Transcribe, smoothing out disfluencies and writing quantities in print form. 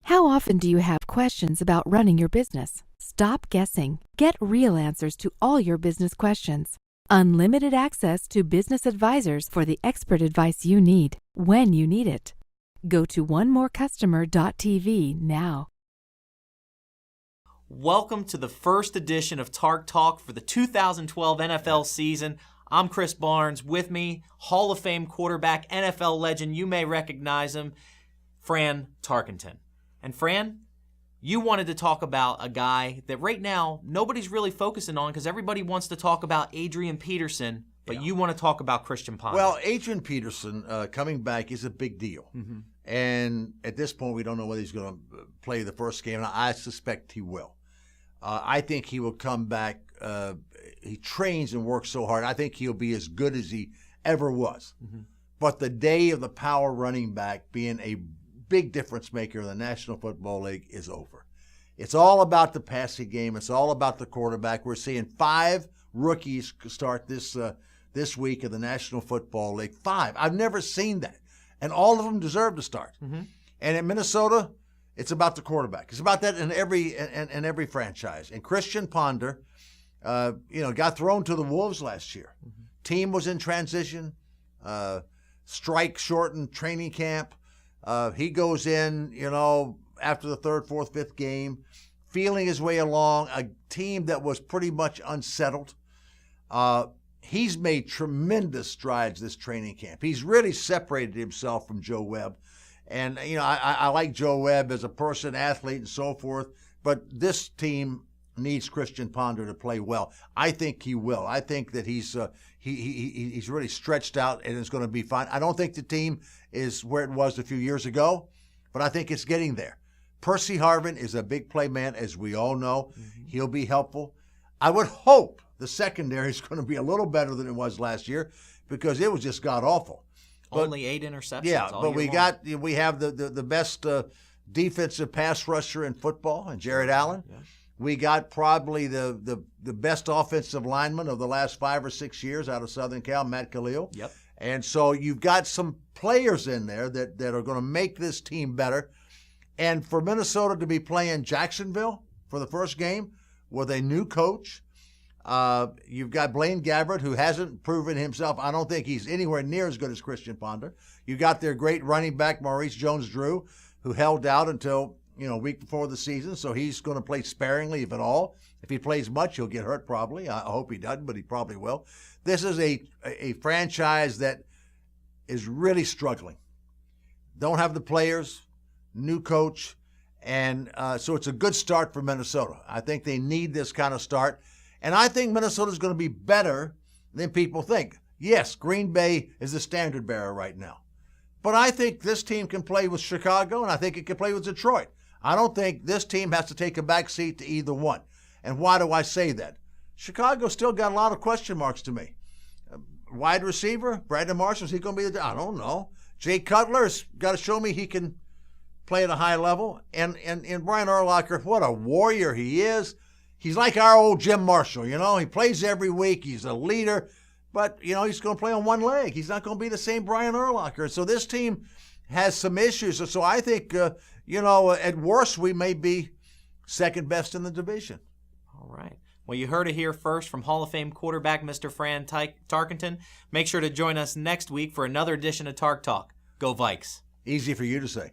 How often do you have questions about running your business? Stop guessing. Get real answers to all your business questions. Unlimited access to business advisors for the expert advice you need, when you need it. Go to onemorecustomer.tv now. Welcome to the first edition of Tark Talk for the 2012 NFL season. I'm Chris Barnes. With me, Hall of Fame quarterback, NFL legend, you may recognize him, Fran Tarkenton. And Fran, you wanted to talk about a guy that right now nobody's really focusing on because everybody wants to talk about Adrian Peterson, but you want to talk about Christian Ponder. Well, Adrian Peterson coming back is a big deal. Mm-hmm. And at this point, we don't know whether he's going to play the first game. I suspect he will. I think he will come back. He trains and works so hard. I think he'll be as good as he ever was. Mm-hmm. But the day of the power running back being a big difference maker in the National Football League is over. It's all about the passing game. It's all about the quarterback. We're seeing 5 rookies start this week in the National Football League. 5. I've never seen that. And all of them deserve to start. Mm-hmm. And in Minnesota, it's about the quarterback. It's about that in every franchise. And Christian Ponder, got thrown to the Wolves last year. Mm-hmm. Team was in transition, strike-shortened training camp. He goes in, after the 3rd, 4th, 5th game, feeling his way along, a team that was pretty much unsettled. He's made tremendous strides this training camp. He's really separated himself from Joe Webb. And, I like Joe Webb as a person, athlete, and so forth, but this team needs Christian Ponder to play well. I think he will. I think that he's really stretched out and is going to be fine. I don't think the team is where it was a few years ago, but I think it's getting there. Percy Harvin is a big play man, as we all know. Mm-hmm. He'll be helpful. I would hope the secondary is going to be a little better than it was last year because it was just god-awful. Only 8 interceptions. Yeah, but we have the best defensive pass rusher in football, and Jared Allen. Yeah. We got probably the best offensive lineman of the last 5 or 6 years out of Southern Cal, Matt Khalil. Yep. And so you've got some players in there that are going to make this team better. And for Minnesota to be playing Jacksonville for the first game with a new coach, you've got Blaine Gabbert, who hasn't proven himself. I don't think he's anywhere near as good as Christian Ponder. You got their great running back, Maurice Jones-Drew, who held out until a week before the season, so he's going to play sparingly, if at all. If he plays much, he'll get hurt probably. I hope he doesn't, but he probably will. This is a franchise that is really struggling. Don't have the players, new coach, and so it's a good start for Minnesota. I think they need this kind of start, and I think Minnesota's going to be better than people think. Yes, Green Bay is the standard bearer right now, but I think this team can play with Chicago, and I think it can play with Detroit. I don't think this team has to take a back seat to either one. And why do I say that? Chicago still got a lot of question marks to me. Wide receiver, Brandon Marshall, is he going to be I don't know. Jay Cutler's got to show me he can play at a high level. And Brian Urlacher, what a warrior he is. He's like our old Jim Marshall, He plays every week. He's a leader. But, he's going to play on one leg. He's not going to be the same Brian Urlacher. So this team has some issues. So I think, at worst, we may be second best in the division. All right. Well, you heard it here first from Hall of Fame quarterback Mr. Fran Tarkenton. Make sure to join us next week for another edition of Tark Talk. Go Vikes. Easy for you to say.